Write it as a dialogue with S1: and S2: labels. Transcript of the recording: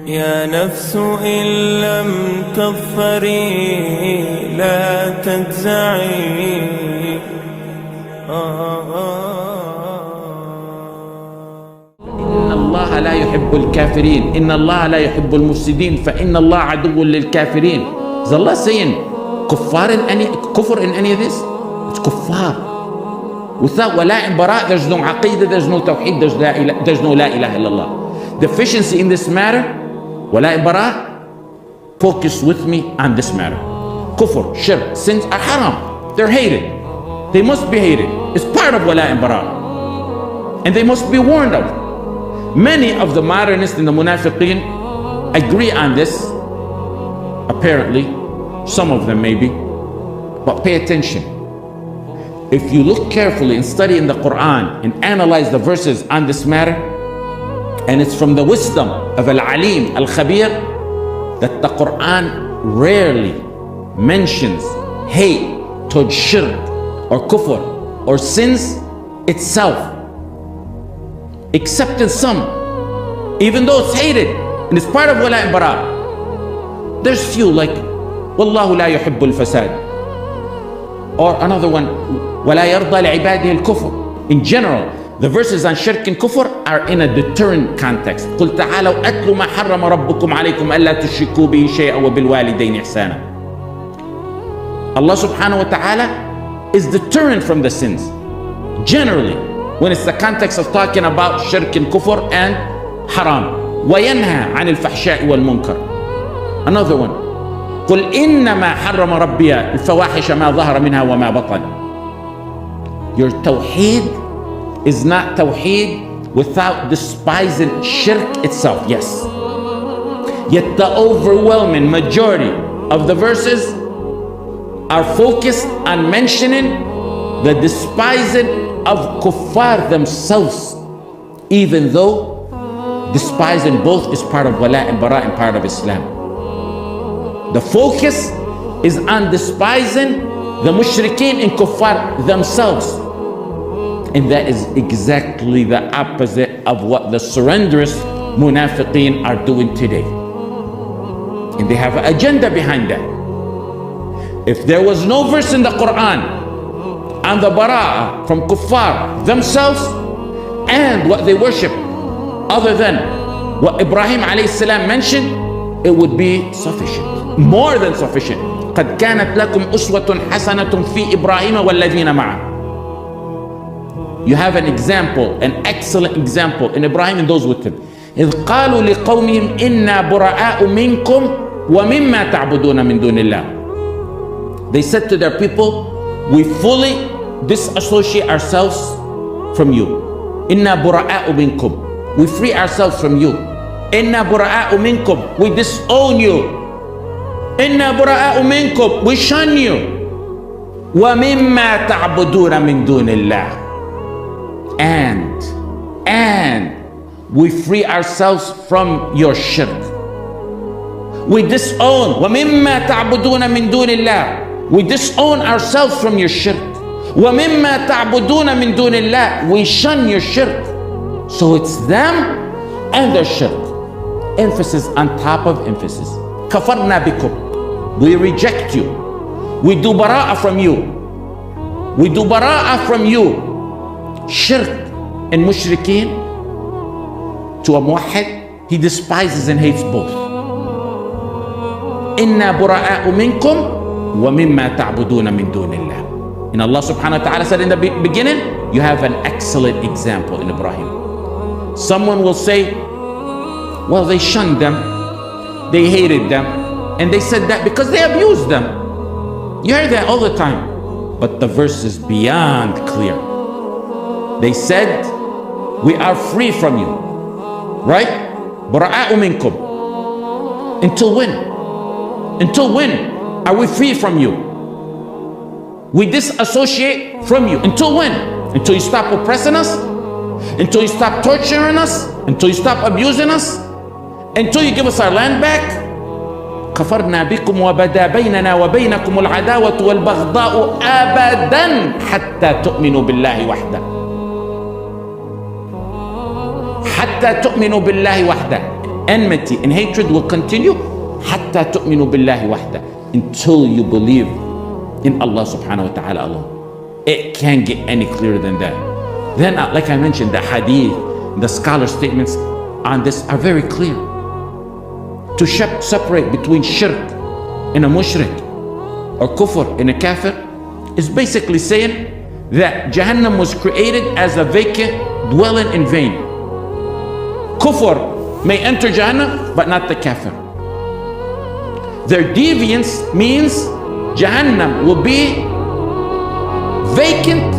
S1: يا نفس إن لم تظفري لا تجزعي.
S2: إن الله لا يحب الكافرين. إن الله لا يحب المفسدين فإن الله عدو للكافرين. Is Allah saying kufr in any of this? It's kuffar. Without wala and bara, there's no aqidah, there's no tawheed, there's no la ilaha illallah. Deficiency in this matter, wala and bara, focus with me on this matter. Kufr, shirk, sins are haram. They're hated. They must be hated. It's part of wala and bara. And they must be warned of. Many of the modernists and the munafiqeen agree on this, apparently. Some of them maybe. But pay attention. If you look carefully and study in the Quran and analyze the verses on this matter, and it's from the wisdom of Al-Alim, Al-Khabir, that the Quran rarely mentions hate towards shirk or kufr or sins itself, except in some, even though it's hated and it's part of wala and bara. There's few like wallahu la yuhibbul fasad, or another one wala yarda li'ibadihi al-kufr. In general, the verses on shirk and kufr are in a deterrent context. قل تعالوا أتلوا ما حرم ربكم عليكم ألا تشركوا به شيئا وبالوالدين إحسانا. Allah subhanahu wa ta'ala is deterrent from the sins generally when it's the context of talking about shirk and kufr and haram. وينهى عن الفحشاء والمنكر. Another one, قل إنما حرم ربي الفواحش ما ظهر منها وما بطن. Your tawheed is not tawheed without despising shirk itself. Yes. Yet the overwhelming majority of the verses are focused on mentioning the despising of kuffar themselves, even though despising both is part of wala and bara and part of Islam. The focus is on despising the mushrikeen and kuffar themselves. And that is exactly the opposite of what the surrenderous munafiqeen are doing today. And they have an agenda behind that. If there was no verse in the Quran on the bara'ah from kuffar themselves and what they worship other than what Ibrahim alayhi salam mentioned, it would be sufficient, more than sufficient. قد كانت لكم أسوة حسنة في إبراهيم والذين معه. You have an example, an excellent example in Ibrahim and those with him. إذ قالوا لقومهم إنا براء منكم ومما تعبدون من دون الله. They said to their people, we fully disassociate ourselves from you. إنا براء منكم. We free ourselves from you. إنا براء منكم. We disown you. إنا براء منكم. We shun you. ومما تعبدون من دون الله. And we free ourselves from your shirk. We disown. وَمِمَّا تَعْبُدُونَ مِن دُونِ اللَّهِ. We disown ourselves from your shirk. وَمِمَّا تَعْبُدُونَ مِن دُونِ اللَّهِ. We shun your shirk. So it's them and their shirk. Emphasis on top of emphasis. كَفَرْنَا بِكُمْ. We reject you. We do bara'ah from you. We do bara'ah from you. Shirk and mushrikeen, to a muwahhid, he despises and hates both. Inna bura'a'u minkum wa mimma ta'buduna min dunillah. And Allah subhanahu wa ta'ala said in the beginning, you have an excellent example in Ibrahim. Someone will say, well, they shunned them, they hated them, and they said that because they abused them. You hear that all the time. But the verse is beyond clear. They said, we are free from you. Right? Bura'a'u minkum. Until when? Until when are we free from you? We disassociate from you. Until when? Until you stop oppressing us? Until you stop torturing us? Until you stop abusing us? Until you give us our land back? كفرنا بكم وبدا بيننا وبينكم العداوة والبغضاء أبدا حتى تؤمنوا بالله وحده. حتى تؤمنوا بالله وحده. enmity and hatred will continue حتى تؤمنوا بالله وحده, until you believe in Allah subhanahu wa ta'ala alone. It can't get any clearer than that. Then, like I mentioned, the hadith, the scholar statements on this are very clear. To separate between shirk and a mushrik, or kufr and a kafir, is basically saying that Jahannam was created as a vacant dwelling in vain. Kufr may enter Jahannam, but not the kafir. Their deviance means Jahannam will be vacant